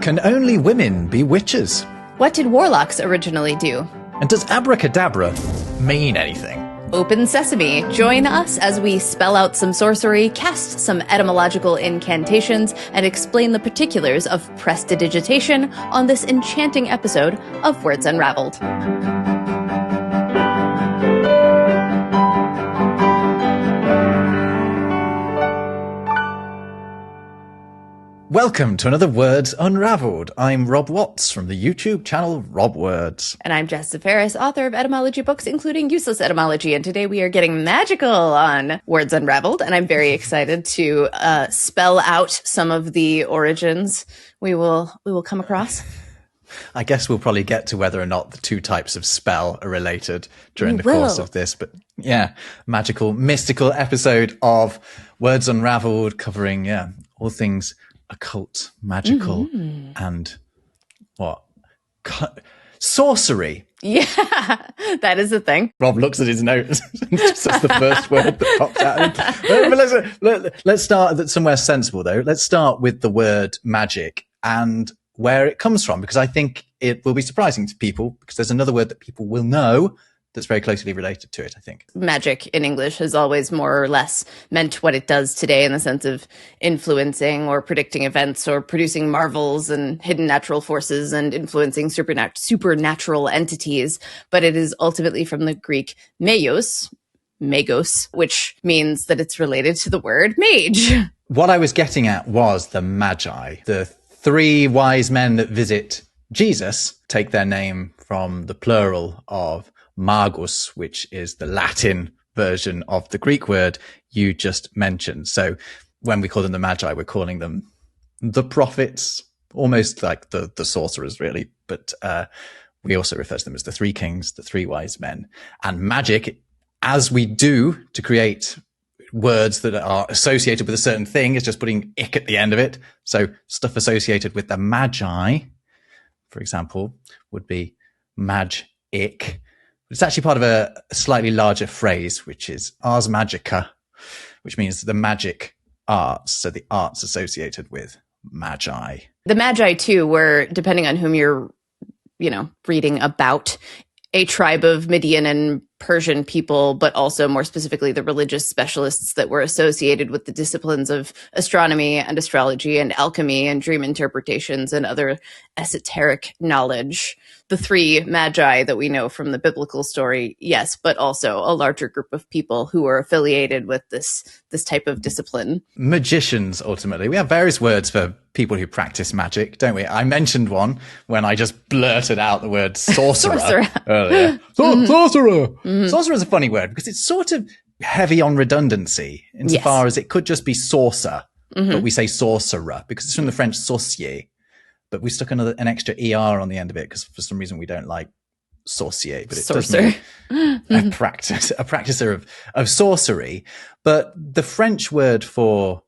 Can only women be witches? What did warlocks originally do? And does abracadabra mean anything? Open sesame. Join us as we spell out some sorcery, cast some etymological incantations, and explain the particulars of prestidigitation on this enchanting episode of Words Unravelled. Welcome to another Words Unravelled. I'm Rob Watts from the YouTube channel Rob Words. And I'm Jess Ferris, author of etymology books, including Useless Etymology. And today we are getting magical on Words Unravelled. And I'm very excited to spell out some of the origins we will come across. I guess we'll probably get to whether or not the two types of spell are related during the course of this. But yeah, magical, mystical episode of Words Unravelled covering, all things occult, magical, and what? Sorcery. Yeah, that is a thing. Rob looks at his notes and just says the first word that pops out. But let's start somewhere sensible, though. Let's start with the word magic and where it comes from, because I think it will be surprising to people, because there's another word that people will know that's very closely related to it, I think. Magic in English has always more or less meant what it does today in the sense of influencing or predicting events or producing marvels and hidden natural forces and influencing supernatural entities. But it is ultimately from the Greek magos, which means that it's related to the word mage. What I was getting at was the magi, the three wise men that visit Jesus, take their name from the plural of magus, which is the Latin version of the Greek word you just mentioned. So when we call them the magi, we're calling them the prophets, almost like the sorcerers, really. But we also refer to them as the three kings, the three wise men. And magic, as we do to create words that are associated with a certain thing, is just putting ick at the end of it. So stuff associated with the magi, for example, would be mag-ick. It's actually part of a slightly larger phrase, which is ars magica, which means the magic arts. So the arts associated with magi. The magi, too, were, depending on whom you're, reading about, a tribe of Median and Persian people, but also more specifically the religious specialists that were associated with the disciplines of astronomy and astrology and alchemy and dream interpretations and other esoteric knowledge. The three magi that we know from the biblical story, yes, but also a larger group of people who are affiliated with this type of discipline. Magicians, ultimately. We have various words for people who practice magic, don't we? I mentioned one when I just blurted out the word sorcerer earlier. Sorcerer! Mm-hmm. Sorcerer is a funny word because it's sort of heavy on redundancy insofar as it could just be saucer, but we say sorcerer because it's from the French sorcier. But we stuck an extra ER on the end of it because for some reason we don't like sorcier, but it does mean a practicer of sorcery. But the French word for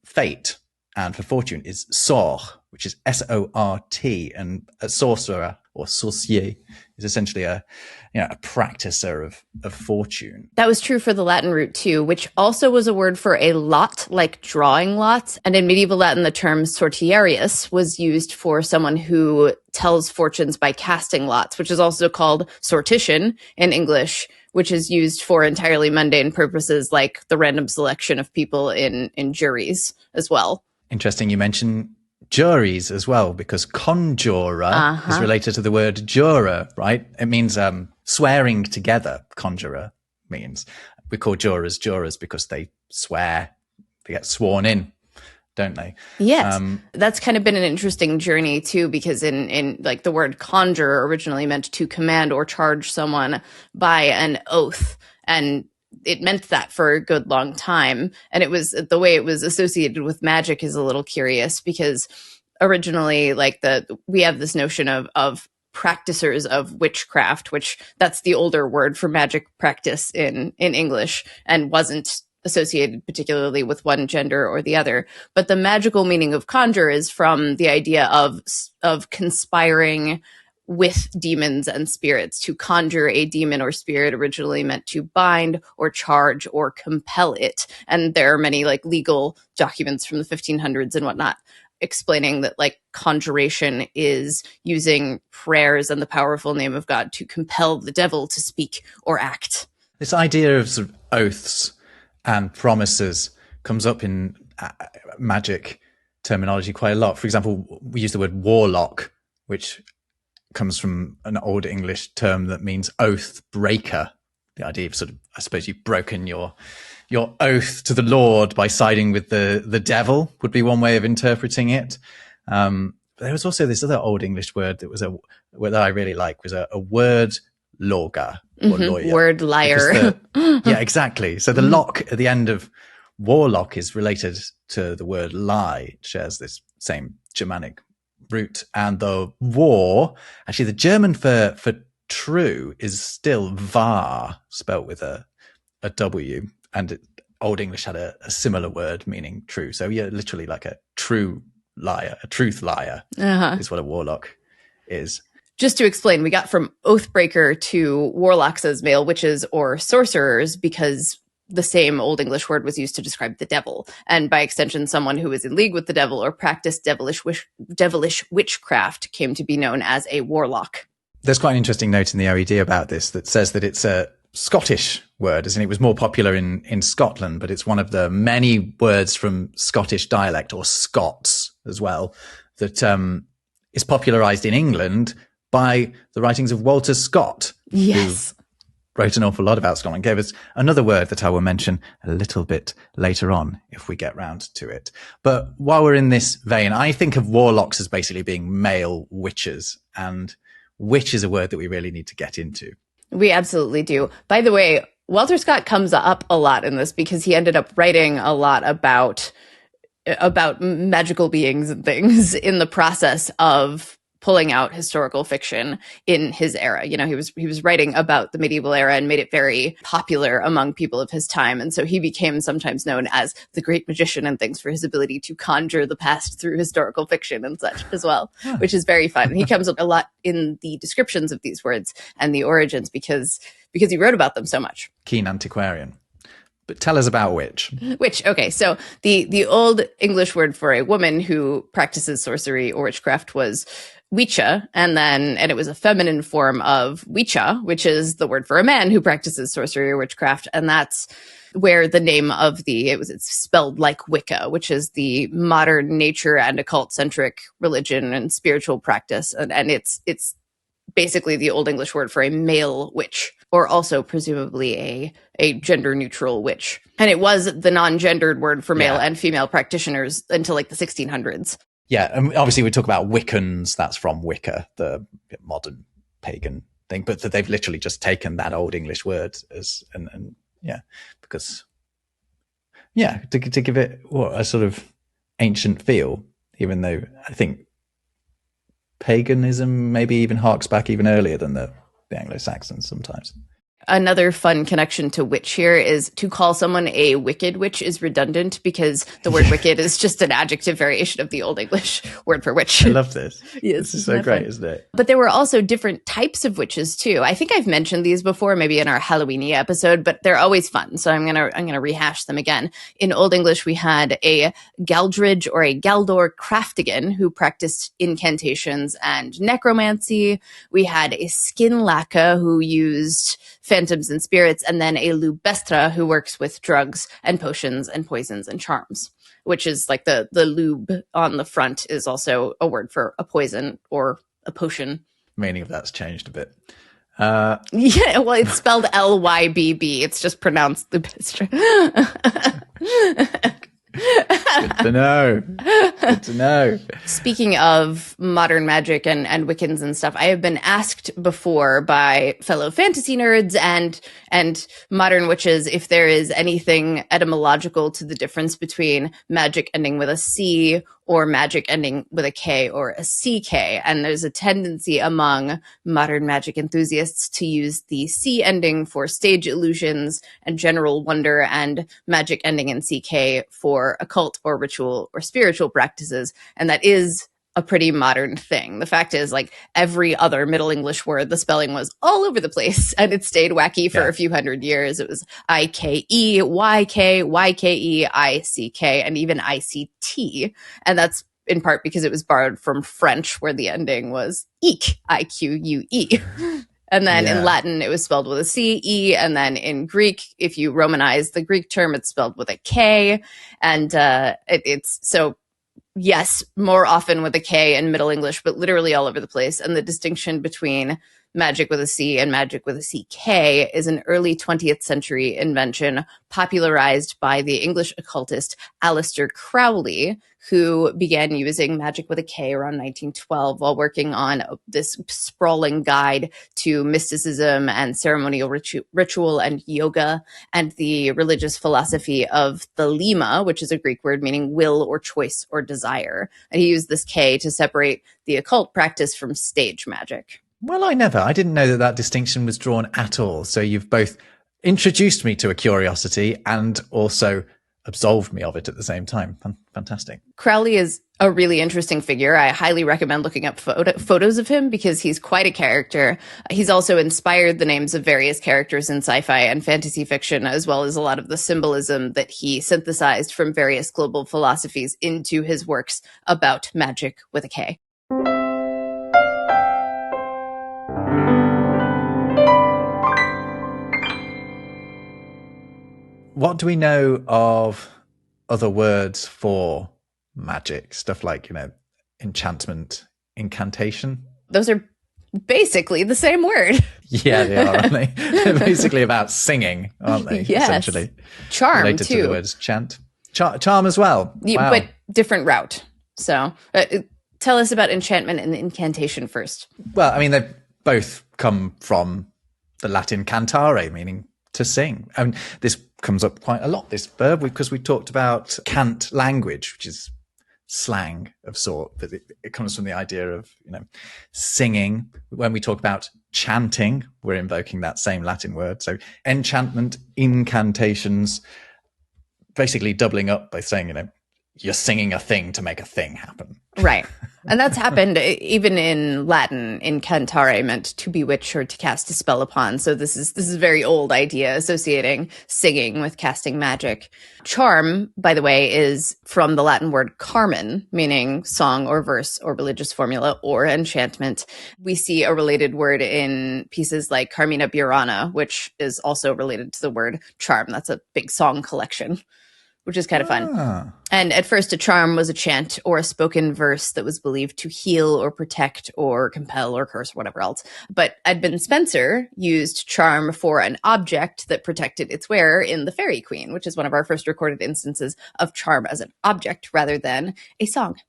fate and for fortune is sort, which is S-O-R-T, and a sorcerer or sorcier is essentially a practicer of fortune. That was true for the Latin root too, which also was a word for a lot, like drawing lots. And in medieval Latin, the term sortiarius was used for someone who tells fortunes by casting lots, which is also called sortition in English, which is used for entirely mundane purposes, like the random selection of people in juries as well. Interesting. You mentioned juries as well, because conjurer is related to the word juror, right? It means swearing together. Conjurer means. We call jurors because they swear, they get sworn in, don't they? Yes. That's kind of been an interesting journey too, because in like the word conjure originally meant to command or charge someone by an oath, and it meant that for a good long time. And it was the way it was associated with magic is a little curious, because originally we have this notion of practicers of witchcraft, which that's the older word for magic practice in English, and wasn't associated particularly with one gender or the other. But the magical meaning of conjure is from the idea of conspiring with demons and spirits. To conjure a demon or spirit originally meant to bind or charge or compel it. And there are many like legal documents from the 1500s and whatnot explaining that like conjuration is using prayers and the powerful name of God to compel the devil to speak or act. This idea of sort of oaths and promises comes up in magic terminology quite a lot. For example, we use the word warlock, which comes from an Old English term that means oath breaker. The idea of sort of, I suppose, you've broken your oath to the Lord by siding with the devil would be one way of interpreting it. But there was also this other Old English word that was a word that I really like, was a word lawger or lawyer. Word liar. Yeah, exactly. So the lock at the end of warlock is related to the word lie. It shares this same Germanic root. And the war, actually the German for true is still wahr, spelt with a W. And Old English had a similar word meaning true. So yeah, literally like a true liar, a truth liar is what a warlock is. Just to explain, we got from oathbreaker to warlocks as male witches or sorcerers because the same Old English word was used to describe the devil. And by extension, someone who was in league with the devil or practiced devilish witchcraft came to be known as a warlock. There's quite an interesting note in the OED about this that says that it's a Scottish word, as in it was more popular in Scotland, but it's one of the many words from Scottish dialect, or Scots as well, that is popularized in England by the writings of Walter Scott. Yes. Who wrote an awful lot about Scotland, gave us another word that I will mention a little bit later on if we get round to it. But while we're in this vein, I think of warlocks as basically being male witches, and witch is a word that we really need to get into. We absolutely do. By the way, Walter Scott comes up a lot in this because he ended up writing a lot about magical beings and things in the process of pulling out historical fiction in his era. You know, he was writing about the medieval era and made it very popular among people of his time. And so he became sometimes known as the great magician and things for his ability to conjure the past through historical fiction and such as well, which is very fun. He comes up a lot in the descriptions of these words and the origins because he wrote about them so much. Keen antiquarian. But tell us about witch. Witch. Okay. So the Old English word for a woman who practices sorcery or witchcraft was Wicha, and it was a feminine form of Wicha, which is the word for a man who practices sorcery or witchcraft, and that's where the name of it's spelled like Wicca, which is the modern nature and occult centric religion and spiritual practice, and it's basically the Old English word for a male witch, or also presumably a gender neutral witch, and it was the non-gendered word for male and female practitioners until like the 1600s. Yeah, and obviously we talk about Wiccans, that's from Wicca, the modern pagan thing, but that they've literally just taken that Old English word to give it a sort of ancient feel, even though I think paganism maybe even harks back even earlier than the Anglo-Saxons sometimes. Another fun connection to witch here is to call someone a wicked witch is redundant because the word wicked is just an adjective variation of the Old English word for witch. I love this. Yes, this is so great, isn't it? But there were also different types of witches too. I think I've mentioned these before, maybe in our Halloweeny episode, but they're always fun. So I'm gonna rehash them again. In Old English, we had a Galdridge or a Galdor Craftigan who practiced incantations and necromancy. We had a Skinlacca who used phantoms and spirits, and then a Lubestra who works with drugs and potions and poisons and charms, which is like the lube on the front is also a word for a poison or a potion. Meaning of that's changed a bit. Yeah, well, it's spelled Lybb. It's just pronounced Lubestra. Good to know. Good to know. Speaking of modern magic and Wiccans and stuff, I have been asked before by fellow fantasy nerds and modern witches if there is anything etymological to the difference between magic ending with a C or magic ending with a K or a CK. And there's a tendency among modern magic enthusiasts to use the C ending for stage illusions and general wonder, and magic ending in CK for occult or ritual or spiritual practices. And that is a pretty modern thing. The fact is, like every other Middle English word, the spelling was all over the place and it stayed wacky for a few hundred years. It was IKE, YK, YKE, ICK, and even ICT. And that's in part because it was borrowed from French, where the ending was eek, I-Q-U-E. And then in Latin, it was spelled with a C, E. And then in Greek, if you Romanize the Greek term, it's spelled with a K. And it's so, yes, more often with a K in Middle English, but literally all over the place. And the distinction between magic with a C and magic with a CK is an early 20th century invention popularized by the English occultist Aleister Crowley, who began using magic with a K around 1912 while working on this sprawling guide to mysticism and ceremonial ritual and yoga and the religious philosophy of Thelema, which is a Greek word meaning will or choice or desire. And he used this K to separate the occult practice from stage magic. Well, I didn't know that distinction was drawn at all. So you've both introduced me to a curiosity and also absolved me of it at the same time. Fantastic. Crowley is a really interesting figure. I highly recommend looking up photos of him because he's quite a character. He's also inspired the names of various characters in sci-fi and fantasy fiction, as well as a lot of the symbolism that he synthesized from various global philosophies into his works about magic with a K. What do we know of other words for magic? Stuff like, enchantment, incantation? Those are basically the same word. Yeah, they are, aren't they? They're basically about singing, aren't they? Yes. Essentially. Charm, related too. to the words chant. Charm as well. Wow. But different route. So tell us about enchantment and incantation first. Well, I mean, they both come from the Latin cantare, meaning to sing. I mean, this comes up quite a lot, this verb, because we talked about cant language, which is slang of sort, but it comes from the idea of, singing. When we talk about chanting, we're invoking that same Latin word. So enchantment, incantations, basically doubling up by saying, you're singing a thing to make a thing happen. Right. And that's happened even in Latin. Incantare meant to bewitch or to cast a spell upon. So this is a very old idea associating singing with casting magic. Charm, by the way, is from the Latin word carmen, meaning song or verse or religious formula or enchantment. We see a related word in pieces like Carmina Burana, which is also related to the word charm. That's a big song collection, which is kind of fun. And at first, a charm was a chant or a spoken verse that was believed to heal or protect or compel or curse or whatever else. But Edmund Spenser used charm for an object that protected its wearer in The Fairy Queen, which is one of our first recorded instances of charm as an object rather than a song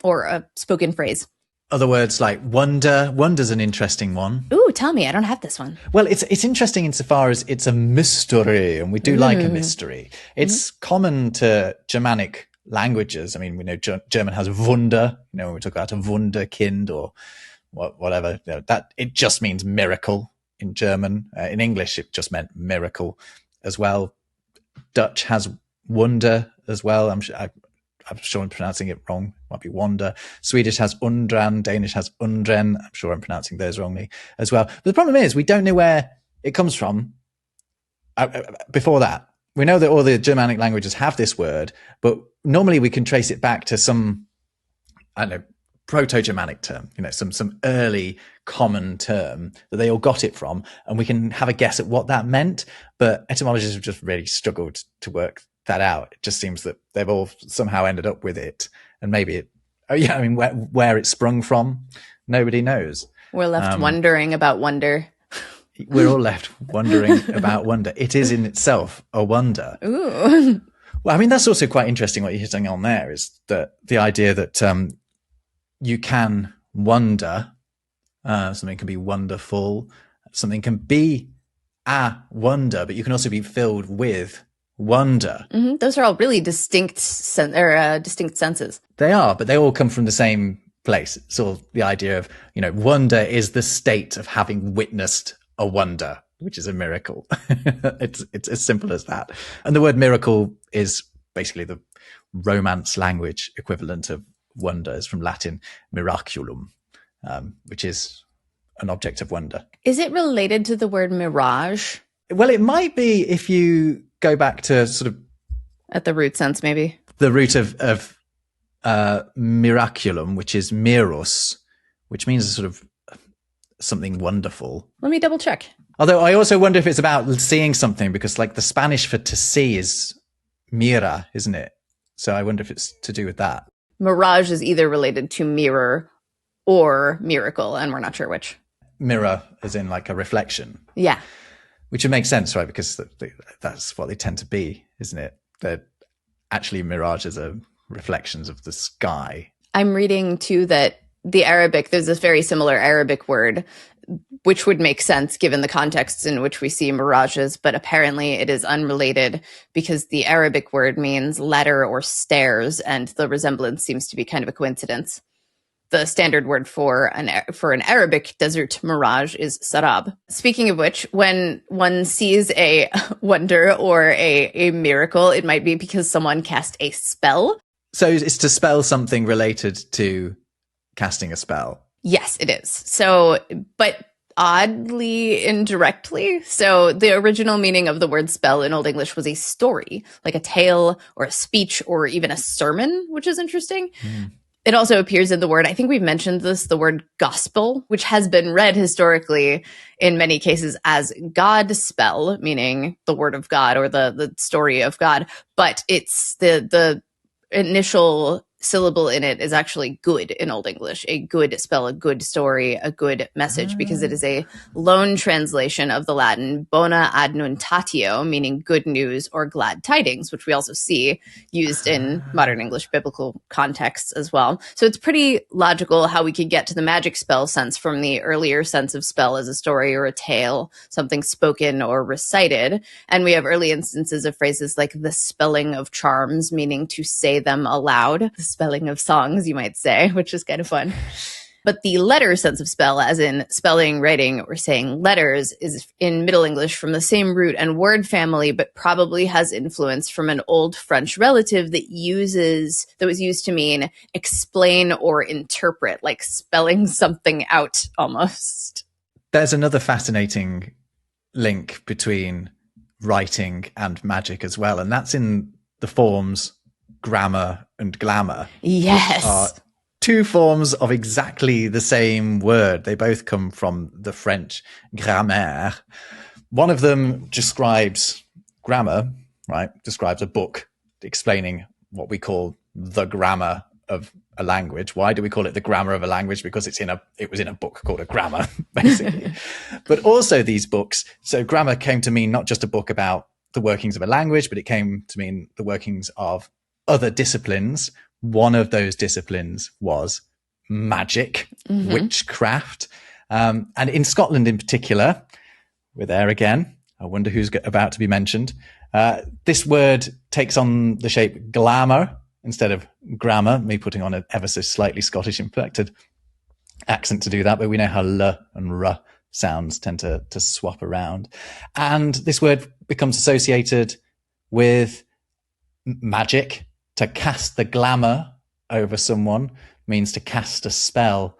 or a spoken phrase. Other words like wonder. Wonder's an interesting one. Ooh, tell me. I don't have this one. Well, it's interesting insofar as it's a mystery, and we do like a mystery. It's common to Germanic languages. I mean, we know German has Wunder, when we talk about a Wunderkind or whatever, that it just means miracle in German. In English, it just meant miracle as well. Dutch has Wunder as well. I'm sure I'm pronouncing it wrong. It might be wonder. Swedish has undran. Danish has undren. I'm sure I'm pronouncing those wrongly as well. But the problem is we don't know where it comes from. Before that, we know that all the Germanic languages have this word, but normally we can trace it back to some, Proto-Germanic term, some early common term that they all got it from, and we can have a guess at what that meant. But etymologists have just really struggled to work that out. It just seems that they've all somehow ended up with it, and maybe where it sprung from, nobody knows. We're left wondering about wonder. We're all left wondering about wonder. It is in itself a wonder. Ooh. Well, I mean, that's also quite interesting. What you're hitting on there is that the idea that you can wonder, something can be wonderful, something can be a wonder, but you can also be filled with wonder. Mm-hmm. Those are all really distinct senses. They are, but they all come from the same place. It's all the idea of, wonder is the state of having witnessed a wonder, which is a miracle. It's as simple as that. And the word miracle is basically the Romance language equivalent of wonder. Is from Latin miraculum, which is an object of wonder. Is it related to the word mirage? Well, it might be if you go back to sort of at the root sense, maybe the root of miraculum, which is mirus, which means sort of something wonderful. Let me double check. Although I also wonder if it's about seeing something, because like the Spanish for to see is mira, isn't it? So I wonder if it's to do with that. Mirage is either related to mirror or miracle, and we're not sure which. Mirror as in like a reflection. Yeah. Which would make sense, right? Because that's what they tend to be, isn't it? They're actually mirages are reflections of the sky. I'm reading too that the Arabic, there's this very similar Arabic word, which would make sense given the contexts in which we see mirages, but apparently it is unrelated because the Arabic word means ladder or stairs, and the resemblance seems to be kind of a coincidence. The standard word for an Arabic desert mirage is sarab. Speaking of which, when one sees a wonder or a miracle, it might be because someone cast a spell. So it's to spell something related to casting a spell. Yes, it is. So, but oddly indirectly. So the original meaning of the word spell in Old English was a story, like a tale or a speech or even a sermon, which is interesting. It also appears in the word, I think we've mentioned this, the word gospel, which has been read historically in many cases as God spell, meaning the word of God or the story of God. But it's the initial syllable in it is actually good in Old English. A good spell, a good story, a good message, because it is a loan translation of the Latin bona adnuntatio, meaning good news or glad tidings, which we also see used in modern English biblical contexts as well. So it's pretty logical how we could get to the magic spell sense from the earlier sense of spell as a story or a tale, something spoken or recited. And we have early instances of phrases like the spelling of charms, meaning to say them aloud. Spelling of songs, you might say, which is kind of fun. But the letter sense of spell, as in spelling, writing, or saying letters, is in Middle English from the same root and word family, but probably has influence from an old French relative that was used to mean explain or interpret, like spelling something out almost. There's another fascinating link between writing and magic as well, and that's in the forms grammar and glamour. Yes. Are two forms of exactly the same word. They both come from the French grammaire. One of them describes grammar, right? Describes a book explaining what we call the grammar of a language. Why do we call it the grammar of a language? Because it was in a book called a grammar, basically. But also these books. So grammar came to mean not just a book about the workings of a language, but it came to mean the workings of other disciplines. One of those disciplines was magic, witchcraft. And in Scotland in particular, we're there again. I wonder who's about to be mentioned. This word takes on the shape glamour instead of grammar, me putting on an ever so slightly Scottish inflected accent to do that, but we know how l and r sounds tend to swap around. And this word becomes associated with magic. To cast the glamour over someone means to cast a spell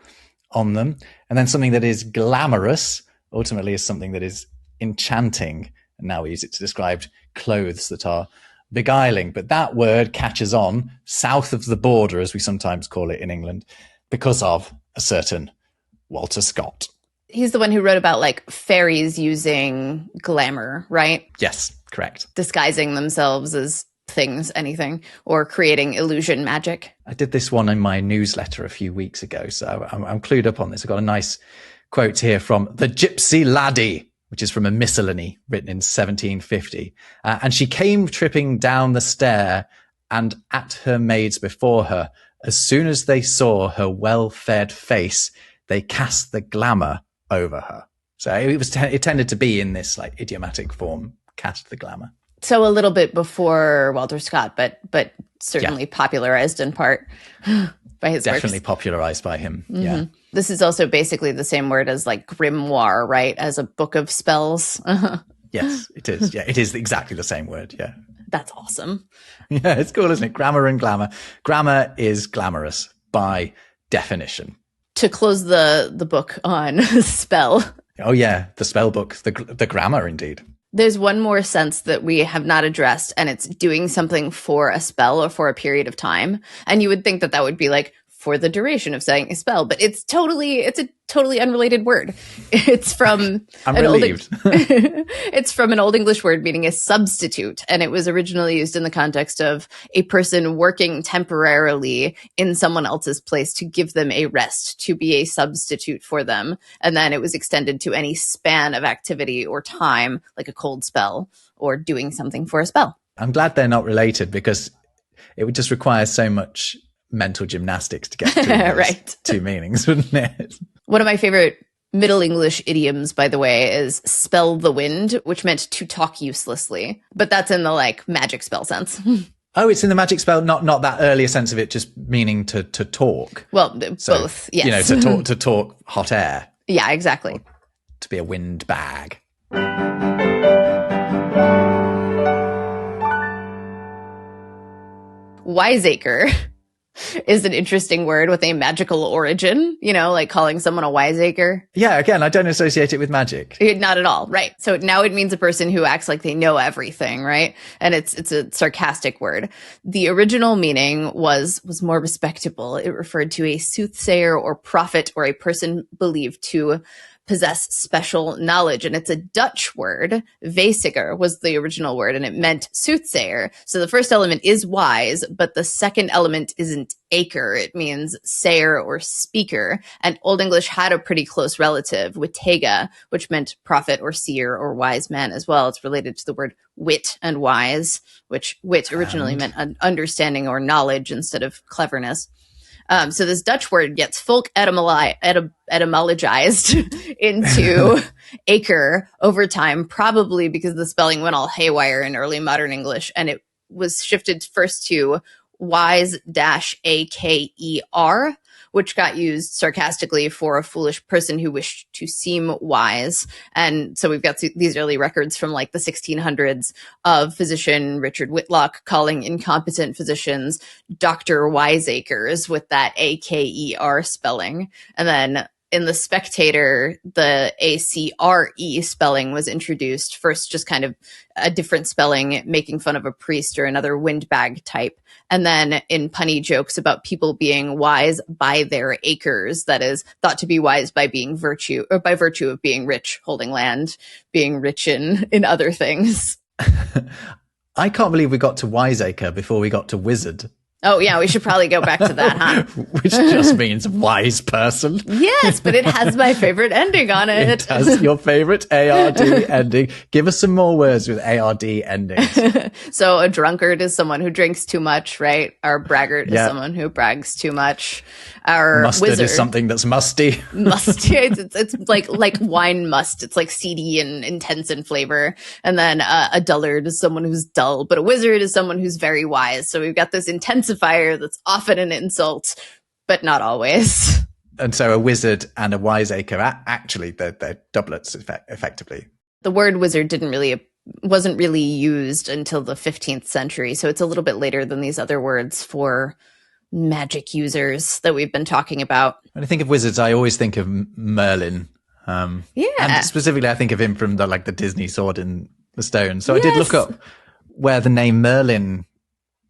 on them. And then something that is glamorous ultimately is something that is enchanting. And now we use it to describe clothes that are beguiling. But that word catches on south of the border, as we sometimes call it in England, because of a certain Walter Scott. He's the one who wrote about like fairies using glamour, right? Yes, correct. Disguising themselves as things, anything, or creating illusion magic. I did this one in my newsletter a few weeks ago, so I'm clued up on this. I've got a nice quote here from The Gypsy Laddie, which is from a miscellany written in 1750. And she came tripping down the stair, and at her maids before her, as soon as they saw her well-fed face, they cast the glamour over her. So it tended to be in this like idiomatic form, cast the glamour. So a little bit before Walter Scott, but certainly popularized in part by his works. Definitely popularized by him, yeah. This is also basically the same word as like grimoire, right? As a book of spells. Yes, it is. Yeah, it is exactly the same word, yeah. That's awesome. Yeah, it's cool, isn't it? Grammar and glamour. Grammar is glamorous by definition. To close the book on spell. Oh yeah, the spell book, the grammar indeed. There's one more sense that we have not addressed, and it's doing something for a spell or for a period of time. And you would think that that would be like for the duration of saying a spell, but it's a totally unrelated word. It's from I'm relieved. It's from an Old English word meaning a substitute, and it was originally used in the context of a person working temporarily in someone else's place to give them a rest, to be a substitute for them. And then it was extended to any span of activity or time, like a cold spell or doing something for a spell. I'm glad they're not related, because it would just require so much mental gymnastics to get through those right. two meanings, wouldn't it? One of my favorite Middle English idioms, by the way, is spell the wind, which meant to talk uselessly. But that's in the like magic spell sense. Oh, it's in the magic spell, not that earlier sense of it just meaning to talk. Well, So, both, yes. to talk hot air, Yeah, exactly. to be a wind bag. Wiseacre is an interesting word with a magical origin, like calling someone a wiseacre. Yeah, again, I don't associate it with magic. Not at all, right? So now it means a person who acts like they know everything, right? And it's a sarcastic word. The original meaning was more respectable. It referred to a soothsayer or prophet or a person believed to possess special knowledge. And it's a Dutch word. Weesiger was the original word, and it meant soothsayer. So the first element is wise, but the second element isn't acre. It means sayer or speaker. And Old English had a pretty close relative, witega, which meant prophet or seer or wise man as well. It's related to the word wit and wise, which wit originally meant understanding or knowledge instead of cleverness. So this Dutch word gets folk etymologized into acre over time, probably because the spelling went all haywire in early modern English, and it was shifted first to wise-aker, which got used sarcastically for a foolish person who wished to seem wise. And so we've got these early records from like the 1600s of physician Richard Whitlock calling incompetent physicians Dr. Wiseacres with that AKER spelling. And then in the Spectator, the ACRE spelling was introduced, first just kind of a different spelling, making fun of a priest or another windbag type. And then in punny jokes about people being wise by their acres, that is thought to be wise by being virtue, or by virtue of being rich, holding land, being rich in other things. I can't believe we got to wiseacre before we got to wizard. Oh, yeah, we should probably go back to that, huh? Which just means wise person. Yes, but it has my favorite ending on it. It has your favorite ARD ending. Give us some more words with ARD endings. So a drunkard is someone who drinks too much, right? Our braggart is someone who brags too much. Our mustard wizard is something that's musty. Musty. It's like wine must. It's like seedy and intense in flavor. And then a dullard is someone who's dull, but a wizard is someone who's very wise. So we've got this intensifier that's often an insult, but not always. And so a wizard and a wiseacre, actually, they're doublets effectively. The word wizard wasn't really used until the 15th century. So it's a little bit later than these other words for magic users that we've been talking about. When I think of wizards, I always think of Merlin. And specifically, I think of him from the Disney Sword in the Stone. So I did look up where the name Merlin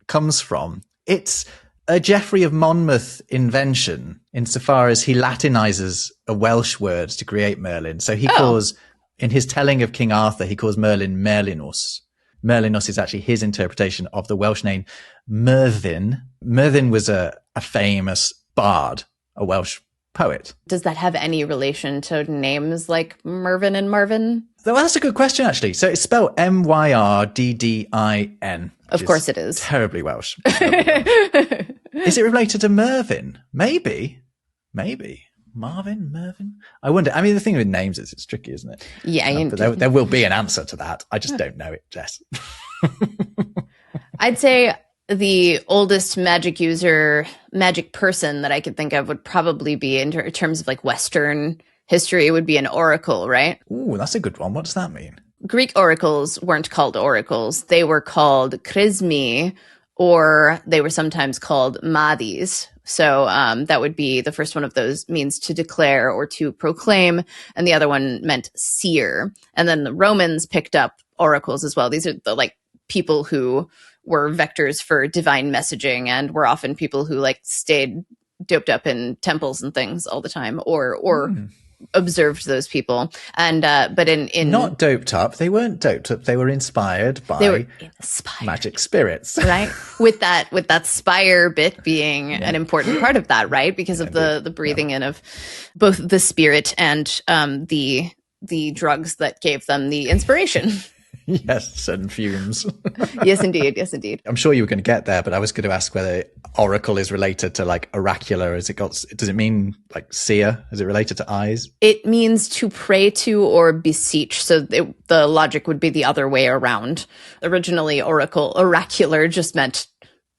comes from. It's a Geoffrey of Monmouth invention insofar as he Latinizes a Welsh word to create Merlin. So he calls, in his telling of King Arthur, he calls Merlin Merlinus. Merlinus is actually his interpretation of the Welsh name Merddin. Merddin was a famous bard, a Welsh poet. Does that have any relation to names like Mervyn and Marvin? Well, that's a good question, actually. So it's spelled Myrddin. Of course it is. Terribly Welsh. Is it related to Mervyn? Maybe. Mervyn? I wonder. I mean, the thing with names is it's tricky, isn't it? Yeah. But there will be an answer to that. I just don't know it, Jess. I'd say the oldest magic person that I could think of would probably be in terms of like Western history would be an oracle, right? Ooh, that's a good one. What does that mean? Greek oracles weren't called oracles. They were called chrismi, or they were sometimes called madis. So that would be the first one of those means to declare or to proclaim, and the other one meant seer. And then the Romans picked up oracles as well. These are the like people who were vectors for divine messaging, and were often people who like stayed doped up in temples and things all the time, or observed those people. And but in not doped up, they weren't doped up, they were inspired by magic spirits. Right, with that spire bit being an important part of that, right, because of the breathing in of both the spirit and the drugs that gave them the inspiration. Yes, and fumes. Yes, indeed. Yes, indeed. I'm sure you were going to get there, but I was going to ask whether oracle is related to like oracular. Does it mean like seer? Is it related to eyes? It means to pray to or beseech. So the logic would be the other way around. Originally, oracular just meant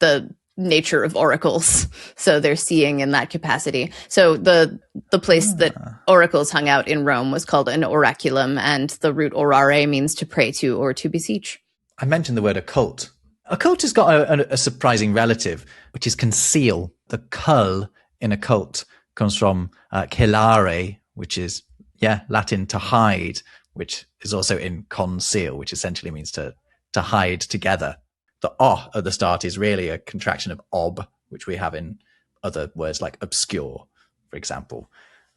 the nature of oracles. So they're seeing in that capacity. So the place that oracles hung out in Rome was called an oraculum, and the root orare means to pray to or to beseech. I mentioned the word occult. Occult has got a surprising relative, which is conceal. The cul in occult comes from celare, which is, Latin to hide, which is also in conceal, which essentially means to hide together. The o at the start is really a contraction of ob, which we have in other words like obscure, for example.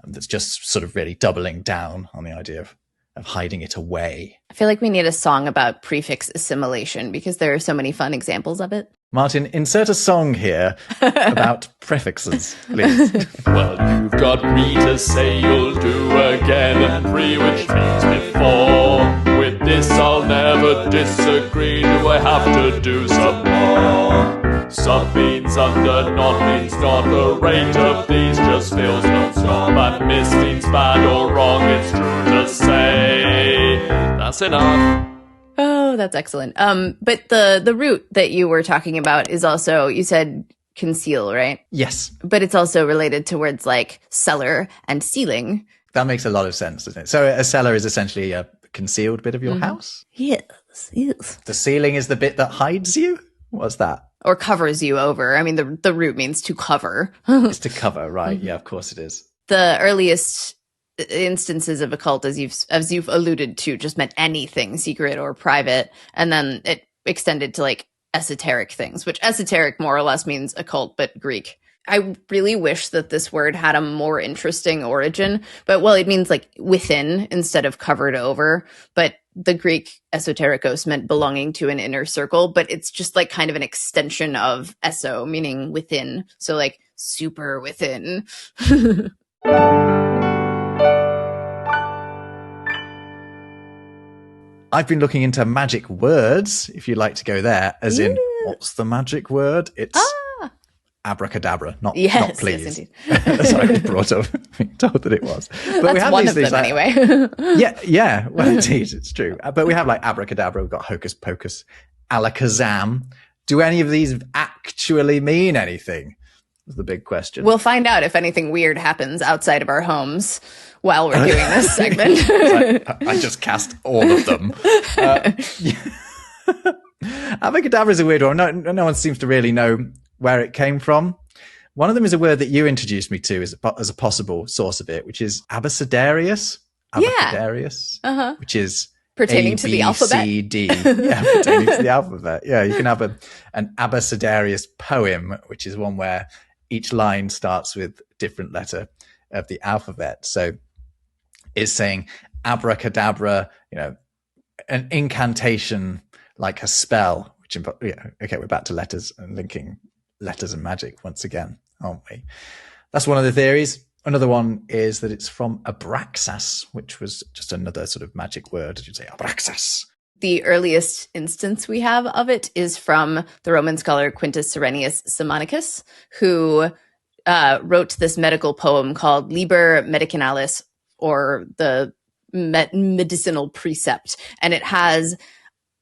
That's just sort of really doubling down on the idea of hiding it away. I feel like we need a song about prefix assimilation because there are so many fun examples of it. Martin, insert a song here about prefixes, please. Well, you've got re to say you'll do again, and pre, which means before. With this I'll never disagree. Do I have to do some more? Sub means under, not means not. The rate of these just feels non-stop. And miss means bad or wrong, it's true to say. That's enough. Oh, that's excellent. But the root that you were talking about is also, you said conceal, right? Yes. But it's also related to words like cellar and ceiling. That makes a lot of sense, doesn't it? So a cellar is essentially a concealed bit of your house? Yes. The ceiling is the bit that hides you? What's that? Or covers you over. I mean, the root means to cover. It's to cover, right? Yeah, of course it is. The earliest instances of occult, as you've alluded to, just meant anything secret or private, and then it extended to like esoteric things, which esoteric more or less means occult but Greek. I really wish that this word had a more interesting origin, but it means like within instead of covered over. But the Greek esoterikos meant belonging to an inner circle, but it's just like kind of an extension of eso, meaning within. So like super within. I've been looking into magic words, if you'd like to go there, as in, what's the magic word? It's abracadabra, not please. Yes, Sorry, I was brought up being told that it was. But that's we have one these of them things like, anyway. yeah. Well, indeed, it's true. But we have like abracadabra, we've got hocus pocus, Alakazam. Do any of these actually mean anything? Is the big question. We'll find out if anything weird happens outside of our homes while we're doing this segment. I just cast all of them. Abracadabra is a weird one. No one seems to really know where it came from. One of them is a word that you introduced me to as a possible source of it, which is abecedarius. Abecedarius, which is pertaining to the alphabet. A-B-C-D. Yeah, pertaining to the alphabet. Yeah, you can have an abecedarius poem, which is one where each line starts with a different letter of the alphabet. So it's saying abracadabra, an incantation like a spell, which, okay, we're back to letters and linking letters and magic once again, aren't we? That's one of the theories. Another one is that it's from abraxas, which was just another sort of magic word. You'd say abraxas. The earliest instance we have of it is from the Roman scholar Quintus Cyrenius Simonicus, who wrote this medical poem called Liber Medicinalis, or the medicinal precept. And it has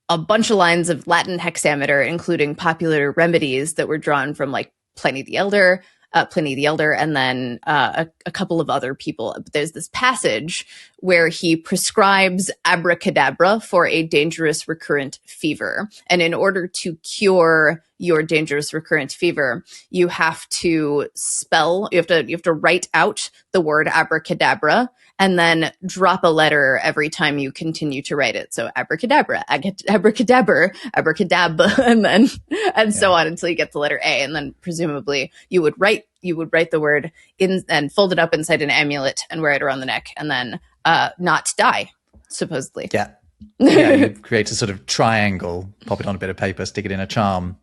a bunch of lines of Latin hexameter, including popular remedies that were drawn from like Pliny the Elder, and then a couple of other people. There's this passage where he prescribes abracadabra for a dangerous recurrent fever. And in order to cure your dangerous recurrent fever, you have to write out the word abracadabra and then drop a letter every time you continue to write it. So abracadabra, abracadabra, abracadabra, and so on until you get the letter A. And then presumably you would write the word in and fold it up inside an amulet and wear it around the neck, and then not die, supposedly. Yeah. Yeah, you create a sort of triangle, pop it on a bit of paper, stick it in a charm,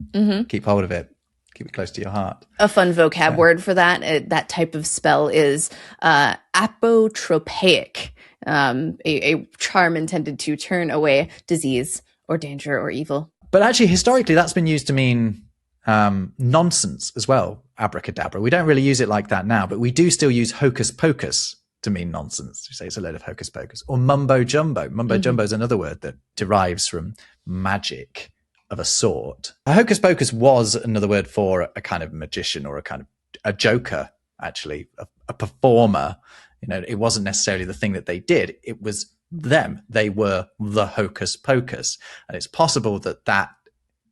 keep hold of it, keep it close to your heart. A fun vocab word for that type of spell is apotropaic, a charm intended to turn away disease or danger or evil. But actually, historically, that's been used to mean nonsense as well, abracadabra. We don't really use it like that now, but we do still use hocus pocus to mean nonsense. We say it's a load of hocus pocus. Or mumbo jumbo. Mumbo jumbo is another word that derives from magic of a sort. A hocus pocus was another word for a kind of magician or a kind of a joker, actually, a performer. You know, it wasn't necessarily the thing that they did. It was them. They were the hocus pocus. And it's possible that that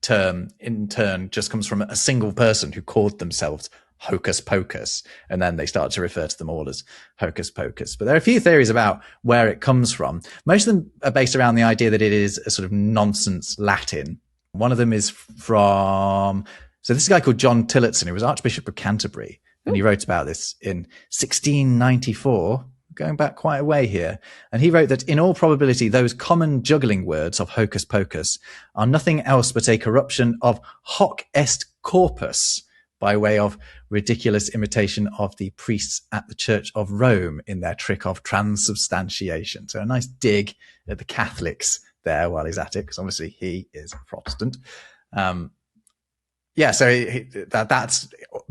term in turn just comes from a single person who called themselves hocus pocus, and then they start to refer to them all as hocus pocus. But there are a few theories about where it comes from. Most of them are based around the idea that it is a sort of nonsense Latin. One of them is so this is a guy called John Tillotson, who was Archbishop of Canterbury, and he wrote about this in 1694, going back quite a way here. And he wrote that in all probability, those common juggling words of hocus pocus are nothing else but a corruption of hoc est corpus, by way of ridiculous imitation of the priests at the Church of Rome in their trick of transubstantiation. So a nice dig at the Catholics there while he's at it, because obviously he is a Protestant. So that's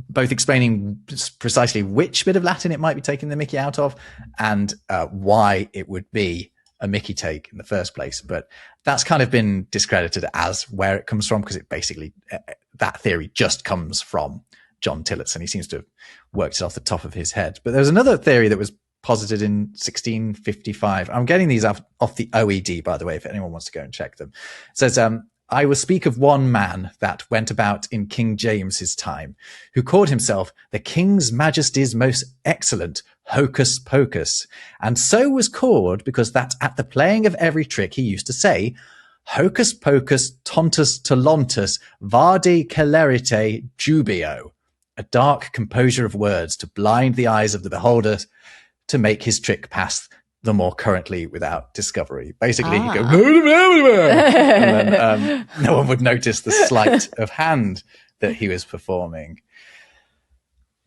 both explaining precisely which bit of Latin it might be taking the mickey out of, and why it would be a mickey take in the first place. But that's kind of been discredited as where it comes from, because it basically, that theory just comes from John Tillotson. He seems to have worked it off the top of his head. But there's another theory that was posited in 1655. I'm getting these off the OED, by the way, if anyone wants to go and check them. It says, I will speak of one man that went about in King James's time, who called himself the King's Majesty's most excellent hocus pocus, and so was called because that at the playing of every trick he used to say, hocus pocus tontus tolontus vardi celerite jubeo, a dark composure of words to blind the eyes of the beholder to make his trick pass the more currently without discovery. Basically, he'd go, and then no one would notice the sleight of hand that he was performing.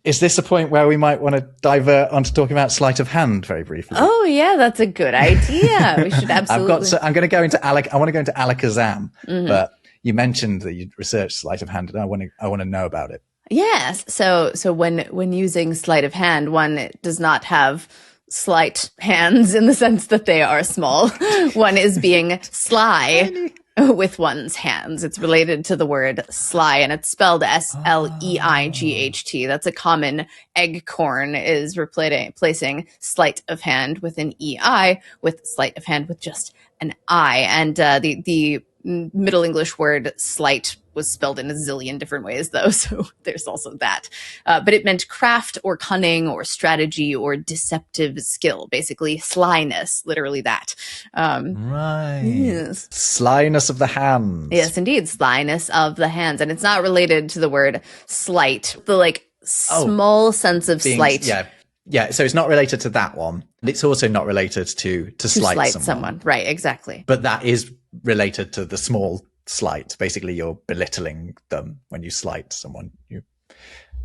Is this a point where we might want to divert onto talking about sleight of hand very briefly? Oh, yeah, that's a good idea. We should absolutely. I'm going to go into I want to go into Alakazam, but you mentioned that you researched sleight of hand, and I want to know about it. Yes. So when using sleight of hand, one does not have slight hands in the sense that they are small. One is being sly with one's hands. It's related to the word sly, and it's spelled S-L-E-I-G-H-T. That's a common eggcorn, is replacing sleight of hand with an E-I with sleight of hand with just an I. And the Middle English word sleight was spelled in a zillion different ways, though, so there's also that. But it meant craft or cunning or strategy or deceptive skill, basically slyness, literally that. Right. Yes. Slyness of the hands. Yes, indeed, slyness of the hands. And it's not related to the word slight, the small sense of slight. Yeah, so it's not related to that one. It's also not related to slight someone. Right, exactly. But that is related to the small slight. Basically, you're belittling them when you slight someone.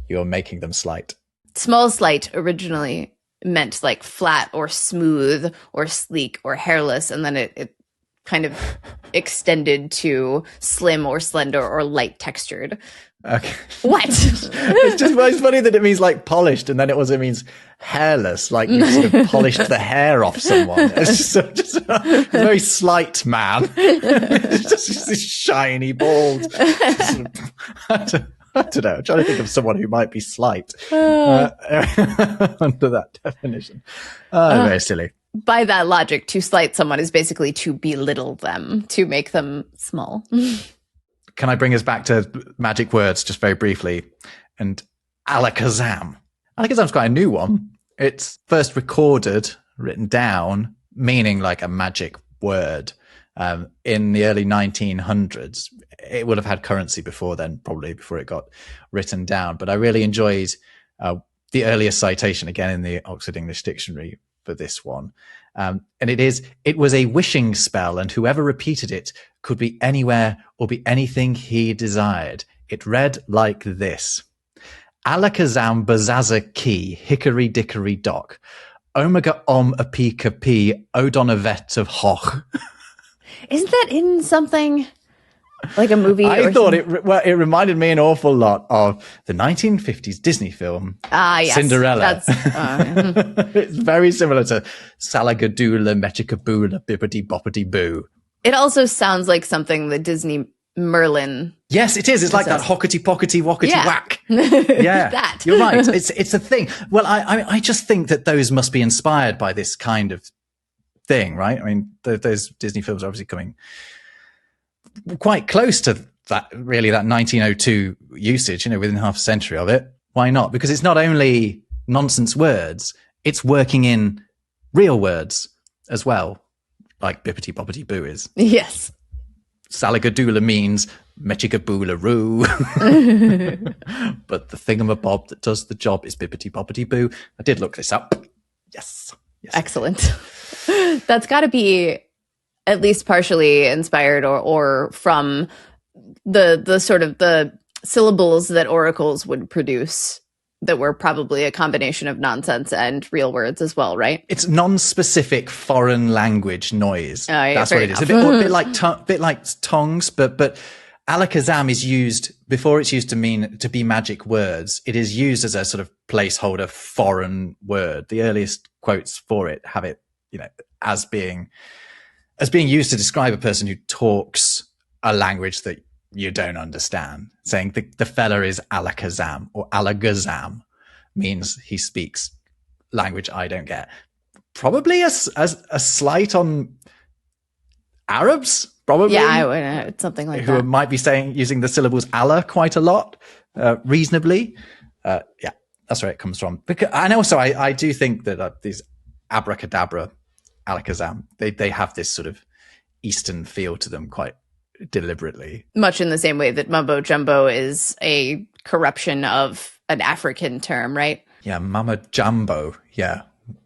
You're making them slight. Small slight originally meant like flat or smooth or sleek or hairless, and then it kind of extended to slim or slender or light textured. Okay. What? It's funny that it means like polished, and then it also means hairless, like you sort of polished the hair off someone. It's just a very slight man. It's just this shiny bald. I don't know. I'm trying to think of someone who might be slight under that definition. Very silly. By that logic, to slight someone is basically to belittle them, to make them small. can I bring us back to magic words just very briefly? And Alakazam. Alakazam's quite a new one. It's first recorded, written down, meaning like a magic word in the early 1900s. It would have had currency before then, probably before it got written down. But I really enjoyed the earliest citation, again in the Oxford English Dictionary for this one. And it was a wishing spell, and whoever repeated it could be anywhere or be anything he desired. It read like this. Alakazam bazaza key, hickory dickory dock. Omega a pika p, odonavet of hoch. Isn't that in something like a movie? I thought it reminded me an awful lot of the 1950s Disney film yes, Cinderella. It's very similar to Salagadoola, Mechikaboola, Bippity Boppity Boo. It also sounds like something the Disney Merlin. Yes, it is. It's like that hockety pockety wockety whack. Yeah, that. You're right. It's a thing. Well, I just think that those must be inspired by this kind of thing, right? I mean, those Disney films are obviously coming quite close to that, really, that 1902 usage, within half a century of it. Why not? Because it's not only nonsense words, it's working in real words as well, like bippity boppity boo is. Yes. Salagadoola means mechikaboola roo. But the thingamabob that does the job is bippity boppity boo. I did look this up. Yes. Excellent. That's got to be at least partially inspired or from the sort of the syllables that oracles would produce that were probably a combination of nonsense and real words as well, right? It's non-specific foreign language noise. That's what it is. A bit like tongues, but Alakazam is used, before it's used to be magic words, it is used as a sort of placeholder foreign word. The earliest quotes for it have it, as being used to describe a person who talks a language that you don't understand, saying the fella is Alakazam, or Alakazam means he speaks language I don't get. Probably a slight on Arabs, probably. Yeah, I would, something like who that. Might be using the syllables Allah quite a lot, reasonably. Yeah, that's where it comes from. And also, I do think that these abracadabra, Alakazam, they have this sort of Eastern feel to them quite deliberately. Much in the same way that mumbo jumbo is a corruption of an African term, right? Yeah, Mama Jumbo, yeah,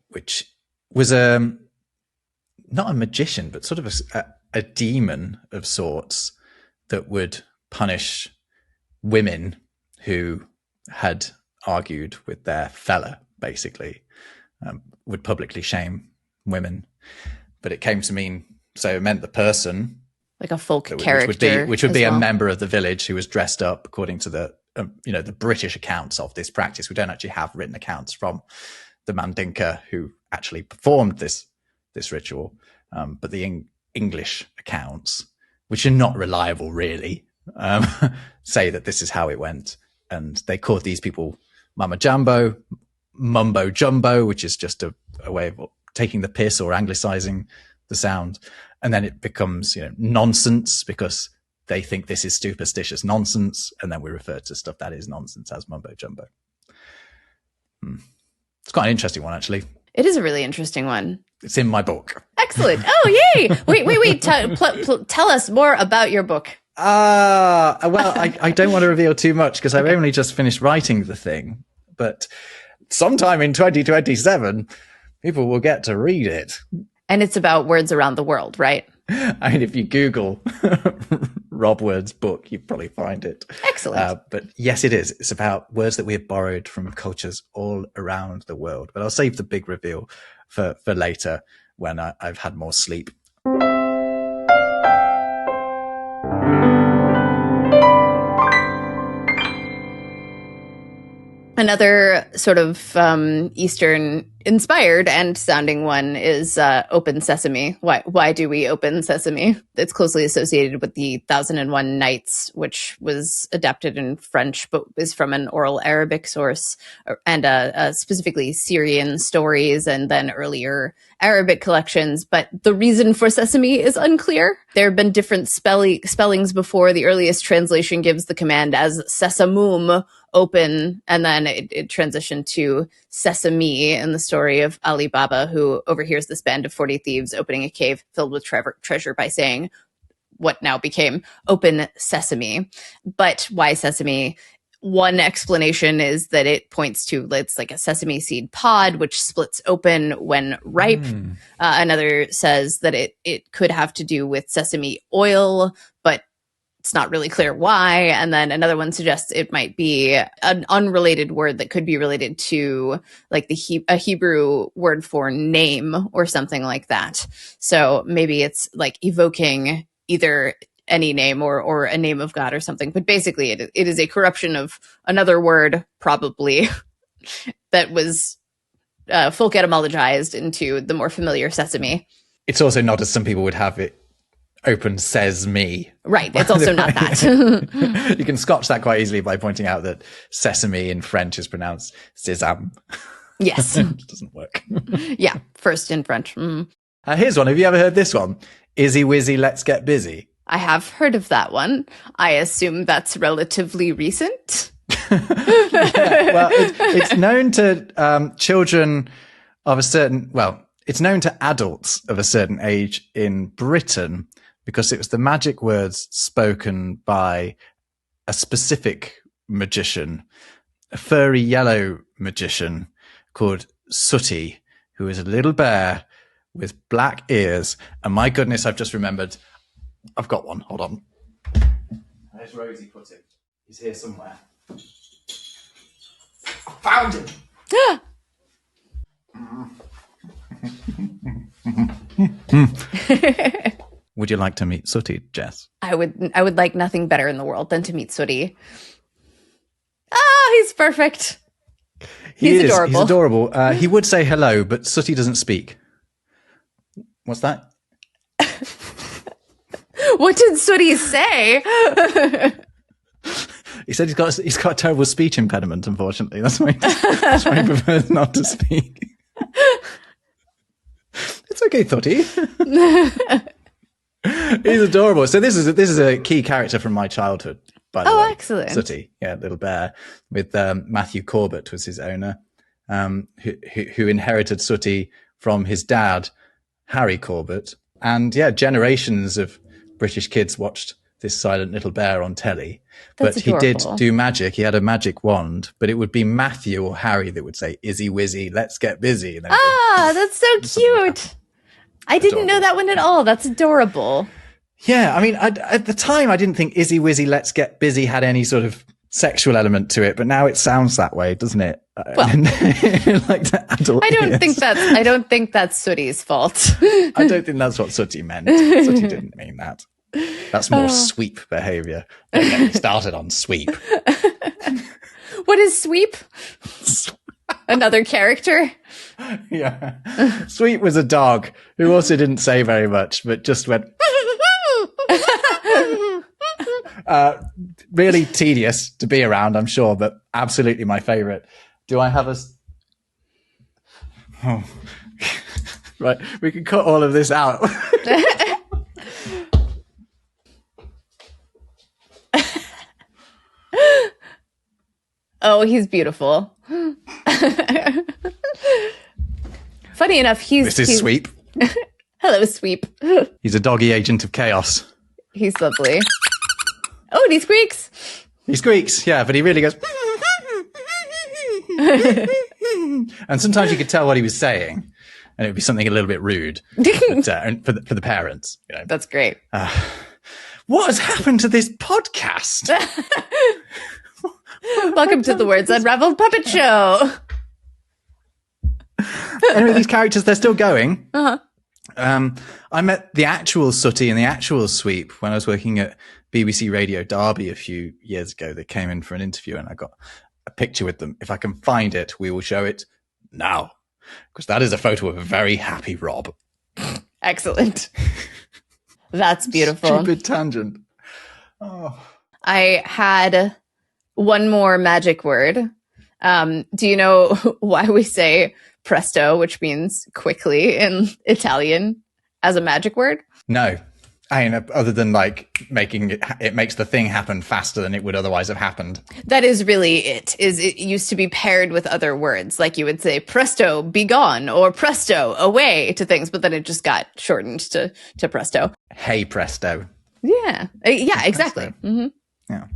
which was not a magician, but sort of a demon of sorts that would punish women who had argued with their fella, basically, would publicly shame women. But it came to mean, so it meant the person, like a folk character, which would be a member of the village who was dressed up according to the the British accounts of this practice. We don't actually have written accounts from the Mandinka who actually performed this ritual, but the English accounts, which are not reliable really, say that this is how it went, and they called these people Mama Jumbo, Mumbo Jumbo, which is just a way of taking the piss or anglicizing the sound. And then it becomes, nonsense because they think this is superstitious nonsense. And then we refer to stuff that is nonsense as mumbo jumbo. It's quite an interesting one, actually. It is a really interesting one. It's in my book. Excellent. Oh, yay. Wait. Tell us more about your book. Well, I don't want to reveal too much because I've only just finished writing the thing. But sometime in 2027, people will get to read it. And it's about words around the world, right? I mean, if you Google Rob Word's book, you probably find it. Excellent. But yes, it is. It's about words that we have borrowed from cultures all around the world. But I'll save the big reveal for later when I've had more sleep. Another sort of Eastern inspired and sounding one is Open Sesame. Why do we open sesame? It's closely associated with the 1001 Nights, which was adapted in French, but is from an oral Arabic source, and specifically Syrian stories, and then earlier Arabic collections. But the reason for sesame is unclear. There have been different spellings before. The earliest translation gives the command as sesamum, open, and then it transitioned to sesame in the story of Ali Baba, who overhears this band of 40 thieves opening a cave filled with treasure by saying what now became open sesame. But why sesame? One explanation is that it points to, it's like a sesame seed pod, which splits open when ripe. Another says that it could have to do with sesame oil, but it's not really clear why. And then another one suggests it might be an unrelated word that could be related to like a Hebrew word for name or something like that. So maybe it's like evoking either any name or a name of God or something. But basically it is a corruption of another word, probably, that was folk etymologized into the more familiar sesame. It's also not as some people would have it, open says me. Right. It's also not that. You can scotch that quite easily by pointing out that sesame in French is pronounced sésame. Yes. It doesn't work. Yeah. First in French. Here's one. Have you ever heard this one? Izzy Wizzy, let's get busy. I have heard of that one. I assume that's relatively recent. Well, it's known to children of a certain, it's known to adults of a certain age in Britain because it was the magic words spoken by a specific magician, a furry yellow magician called Sooty, who is a little bear with black ears. And my goodness, I've just remembered, I've got one. Hold on. Where's Rosie put him? He's here somewhere. I found him. Would you like to meet Sooty, Jess? I would like nothing better in the world than to meet Sooty. Ah, he's perfect. He's adorable. He's adorable. He would say hello, but Sooty doesn't speak. What's that? What did Sooty say? He said he's got a terrible speech impediment, unfortunately. That's why he prefers not to speak. It's okay, Sooty. He's adorable. So this is a key character from my childhood, by the way. Oh, excellent. Sooty, yeah, little bear, with Matthew Corbett was his owner, who inherited Sooty from his dad, Harry Corbett. And yeah, generations of British kids watched this silent little bear on telly. But he did do magic. He had a magic wand, but it would be Matthew or Harry that would say, Izzy Wizzy, let's get busy. And that's so cute. I didn't know that one at all. That's adorable. Yeah, I mean, at the time, I didn't think Izzy Wizzy, let's get busy had any sort of sexual element to it, but now it sounds that way, doesn't it? Well, like the adult. I don't think that's Sooty's fault. I don't think that's what Sooty meant. Sooty didn't mean that. That's more sweep behavior. Don't get me started on sweep. What is sweep? Another character? Yeah. Sweep was a dog who also didn't say very much, but just went. Really tedious to be around, I'm sure, but absolutely my favorite. Do I have a... Oh. Right, we can cut all of this out. Oh, he's beautiful. Funny enough, This is Sweep. Hello, Sweep. He's a doggy agent of chaos. He's lovely. Oh, and he squeaks. He squeaks, yeah, but he really goes... And sometimes you could tell what he was saying, and it would be something a little bit rude but, for the parents. You know. That's great. What has happened to this podcast? Welcome to the Words Unravelled Puppet Show. Anyway, these characters, they're still going. Uh-huh. I met the actual Sooty and the actual Sweep when I was working at BBC Radio Derby a few years ago. They came in for an interview and I got a picture with them. If I can find it, we will show it now. because that is a photo of a very happy Rob. Excellent. That's beautiful. Stupid tangent. Oh. I had one more magic word. Do you know why we say presto, which means quickly in Italian, as a magic word? No. I mean, other than like making it makes the thing happen faster than it would otherwise have happened. That is really it. It used to be paired with other words. Like you would say presto, be gone, or presto, away to things, but then it just got shortened to presto. Hey, presto. Yeah. Yeah, exactly. Mm-hmm. Yeah.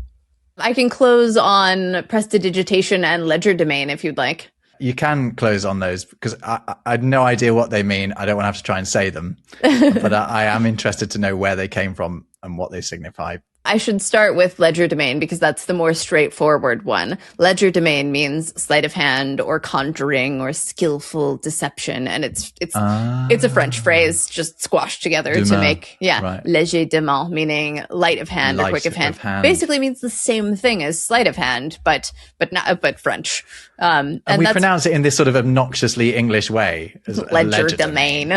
I can close on prestidigitation and legerdemain if you'd like. You can close on those because I had no idea what they mean. I don't want to have to try and say them, but I am interested to know where they came from and what they signify. I should start with legerdemain because that's the more straightforward one. Legerdemain means sleight of hand or conjuring or skillful deception, and it's a French phrase just squashed together to make right. Legerdemain, meaning light of hand or quick of hand. Basically means the same thing as sleight of hand, but French. And we pronounce it in this sort of obnoxiously English way. Legerdemain.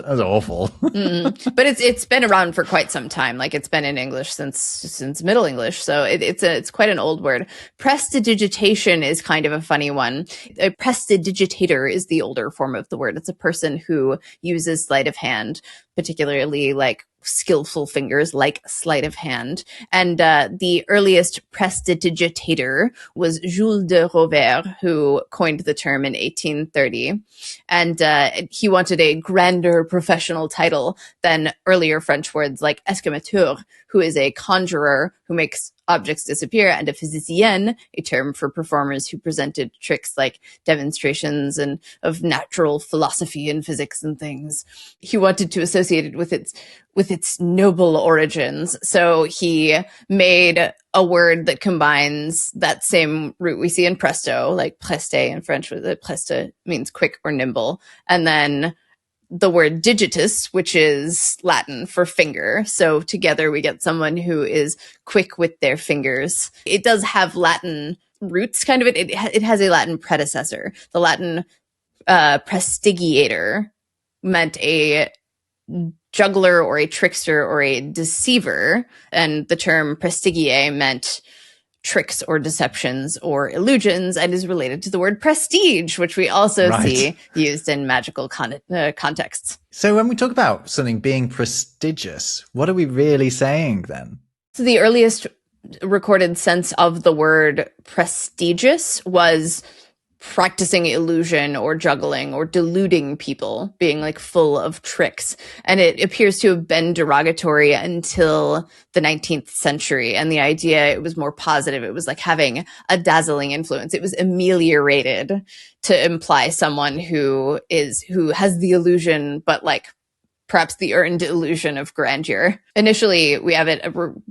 That's awful. But it's been around for quite some time. Like it's been in English since Middle English, so it's quite an old word. Prestidigitation is kind of a funny one. A prestidigitator is the older form of the word. It's a person who uses sleight of hand, particularly like skillful fingers like sleight of hand. And the earliest prestidigitator was Jules de Rovere, who coined the term in 1830. And he wanted a grander professional title than earlier French words like escamateur, who is a conjurer who makes objects disappear, and a physicienne, a term for performers who presented tricks like demonstrations and of natural philosophy and physics and things. He wanted to associate it with its noble origins. So he made a word that combines that same root we see in presto, like preste in French, where the preste means quick or nimble, and then the word digitus, which is Latin for finger. So together we get someone who is quick with their fingers. It does have Latin roots, kind of. It has a Latin predecessor. The Latin prestigiator meant a juggler or a trickster or a deceiver, and the term prestigiae meant tricks or deceptions or illusions, and is related to the word prestige, which we also see used in magical contexts. So when we talk about something being prestigious, what are we really saying then? So the earliest recorded sense of the word prestigious was practicing illusion or juggling or deluding people, being like full of tricks. And it appears to have been derogatory until the 19th century. And the idea, it was more positive. It was like having a dazzling influence. It was ameliorated to imply someone who has the illusion, but like perhaps the earned illusion of grandeur. Initially, we have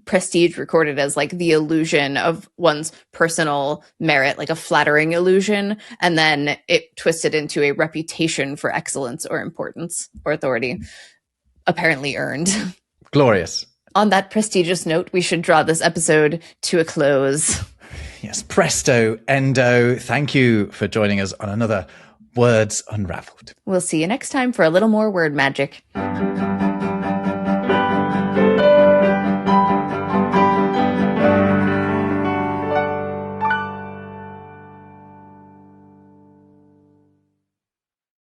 prestige recorded as like the illusion of one's personal merit, like a flattering illusion. And then it twisted into a reputation for excellence or importance or authority, apparently earned. Glorious. On that prestigious note, we should draw this episode to a close. Yes, presto, endo. Thank you for joining us on another Words Unravelled. We'll see you next time for a little more word magic.